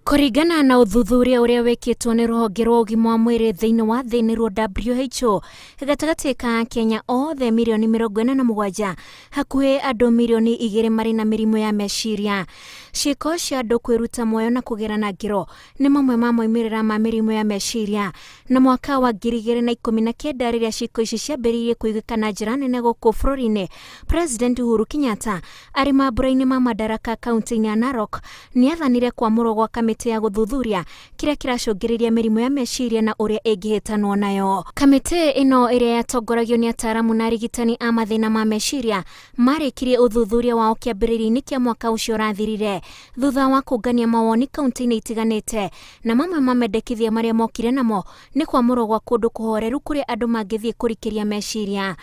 Kũringana na ũthuthuria ũrĩa wĩkĩtwo nĩ rũhonge rwa ũgima wa mwĩrĩ thĩinĩ wa thĩ nĩruo WHO, gatagatĩ ka Kenya othe milioni 47, hakuhĩ andũ milioni 2 marĩ na mĩrimũ ya meciria. Ciĩko cia andũ kwĩruta muoyo na kũgerana ngero nĩ mamwe ma moimĩrĩra ma mĩrimũ ya meciria. Na mwaka wa 2019 rĩrĩa ciĩko ici ciambĩrĩirie kũiguĩka na njĩra nene gũkũ bũrũri-inĩ, President Uhuru Kenyatta arĩ mambũra-inĩ ma Madaraka kaunti-inĩ ya Narok nĩathanire kwamũrwo gwa kamĩtĩ ya gũthuthuria kĩrĩa kĩracũngĩrĩria mĩrimũ ya meciria na ũrĩa ĩngĩhĩtanwo nayo. Kamĩtĩ ĩno ĩrĩa yatongoragio nĩ ataaramu na arigitani a mathĩna ma meciria marĩkirie ũthuthuria wao kĩambĩrĩria-inĩ kĩa mwaka ũcio ũrathirire thutha wa kũngania mawoni kaunti-inĩ itiganĩte, na mamwe ma mendekithia marĩa mokire namo nĩ kwamũrwo gwa kũndũ kũhoreru kũrĩa andũ mangĩthiĩ kũrikĩria meciria.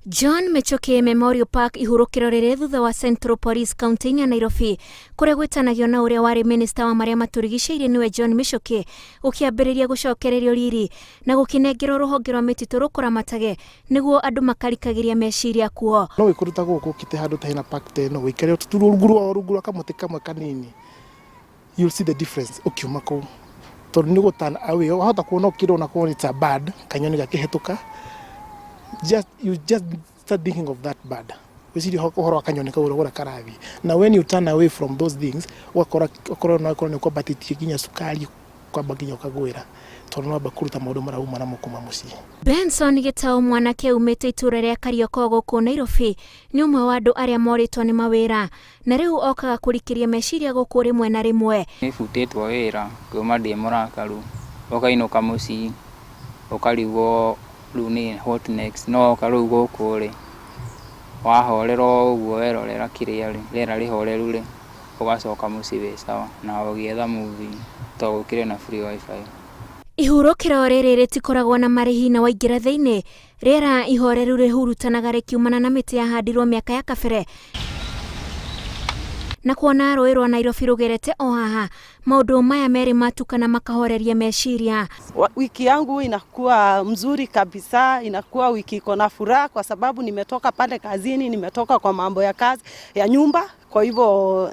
John Mechoke Memorial Park ihurũkĩro rĩrĩ thutha wa Central Police kaunti-inĩ ya Nairobi kũrĩa gwĩtanagio na ũrĩa warĩ minista wa marĩa matũrigicĩirie nĩwe John Mechoke gũkĩambĩrĩria gũcokererio riri na gũkĩnengerwo rũhonge rwa mĩtitũ rũkũramatage nĩguo andũ makarikagĩria meciria kuo. No wĩkũruta gũkũ kĩte handũ ta hena park teno wĩkare rungu rwa kamũtĩ kamwe kanini, you'll see the difference ukiuma kũu tondũ nĩ gũtana away wahota kuona ũkĩrona kuona it's a bird kanyoni gakĩhetũka. You just start thinking of that bird. We see the horror kanyoni kaura karavi. Now when you turn away from those things, wakora na kwa batiti kinya sukari kwa baginya kagwira. Tondũ bakuruta maũndũ marauma na mukuma muciĩ. Benson Gĩtaũ mwanake umĩte itũra rĩa Karioko gũkũ Nairobi nĩ ũmwe wa andũ arĩa morĩtwo nĩ mawĩra na rĩu okaga kũrikĩria meciria gũkũ rĩmwe na rĩmwe. Nĩbutĩtwo wĩra kuma ndĩ mũrakaru ũkainũka mũciĩ ũkarigwo runi what next no karu gũkũ rĩ wahorerwo ũguo werorera kĩrĩa rĩera rĩhoreru rĩ ũgacoka mũciĩ wĩ sawa na ũgĩetha movie to gũkĩrĩ na free wifi. Ihurũkĩro rĩrĩ rĩtikoragwo na marĩhi na waingĩra thĩinĩ, rĩera ihoreru rĩhurutanaga rĩkiumana na mĩtĩ yahandirwo mĩaka ya kabere na kuona rũĩ rwa Nairobi rũgerete o haha, maũndũ maya merĩ matukana makahoreria meciria. Wiki yangu inakuwa mzuri kabisa, inakuwa wiki iko na furaha kwa sababu nimetoka pale kazini, nimetoka kwa mambo ya kazi ya nyumba. Kwa hivyo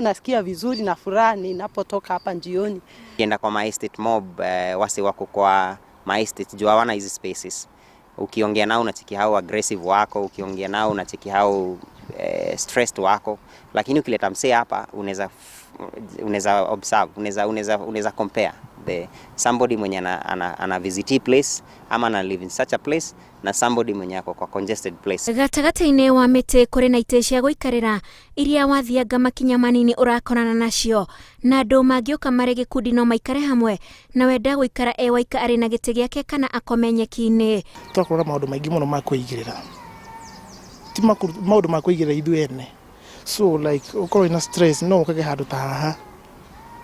nasikia vizuri na furaha ninapotoka hapa jioni. Kienda kwa my estate mob wasi wako kwa my estate jua wana hizi spaces. Ukiongea nao unacheki how aggressive wako, ukiongea nao unacheki how stressed wako, lakini ukileta msee hapa unaweza observe, unaweza compare the somebody mwenye ana visit place ama ana live in such a place na somebody mwenye ako kwa congested place. Gatagatĩ-inĩ wa mĩtĩ kũrĩ na itĩ cia gũikarĩra iria wathianga makinya manini ũrakorana nacio, na andũ mangĩũka marĩ gĩkundi no maikare hamwe na wenda gũikara waika arĩ na gĩtĩ gĩake kana akome nyeki-inĩ. Twakorwo na maũndũ maingĩ mũno ma kwĩigĩrĩra, ti maũndũ ma kwĩigĩrĩra ithuĩ ene. So like ukorwo ina stress no ukage handũ ta haha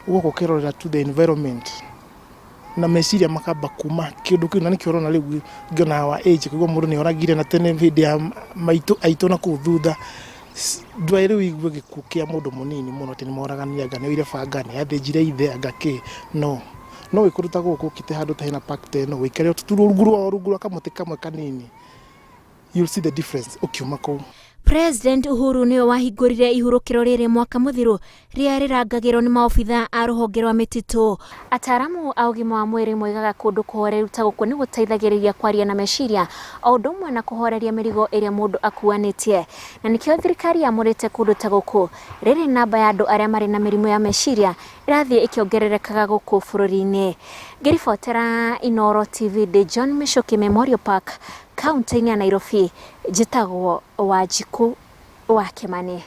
ugo kũkerorera to the environment na meciria makamba kuma kĩndũ kĩu na nĩkĩo ũrona rĩu ngĩona wa age kũigua mũndũ nĩ oragire na tene hĩndĩ ya aitũ na kũu thutha ndwaĩ rĩu igue gĩkuũ kĩa mũndũ mũnini mũno atĩ nĩmoragania anga nĩoire banga nĩathĩnjire ithe anga kĩ no wĩkũruta gũkũ kĩte handũ ta hena park teno wĩkare rungu rwa kamũtĩ kamwe kanini, you'll see the difference ukiuma kũu. President Uhuru nĩwe wahingũrire ihurũkĩro rĩrĩ mwaka mũthiru rĩrĩa rĩrangagĩrwo nĩ maobitha a rũhonge rwa mĩtitũ. Ataaramu a ũgima wa mwĩrĩ moigaga kũndũ kũhoreru ta gũkũ nĩ gũteithagĩrĩria kwaria na meciria o ũndũ ũmwe na kũhoreria mĩrigo ĩrĩa mũndũ akuanĩtie, na nĩkĩo thirikari yamũrĩte kũndũ ta gũkũ rĩrĩ namba ya andũ arĩa marĩ na mĩrimũ ya meciria ĩrathiĩ ĩkĩongererekaga gũkũ bũrũri-inĩ. Ngĩribotera Inooro TV de John Mechoke Memorial Park kaunti-inĩ ya Nairobi, njĩtagwo Wanjikũ wa Kimani.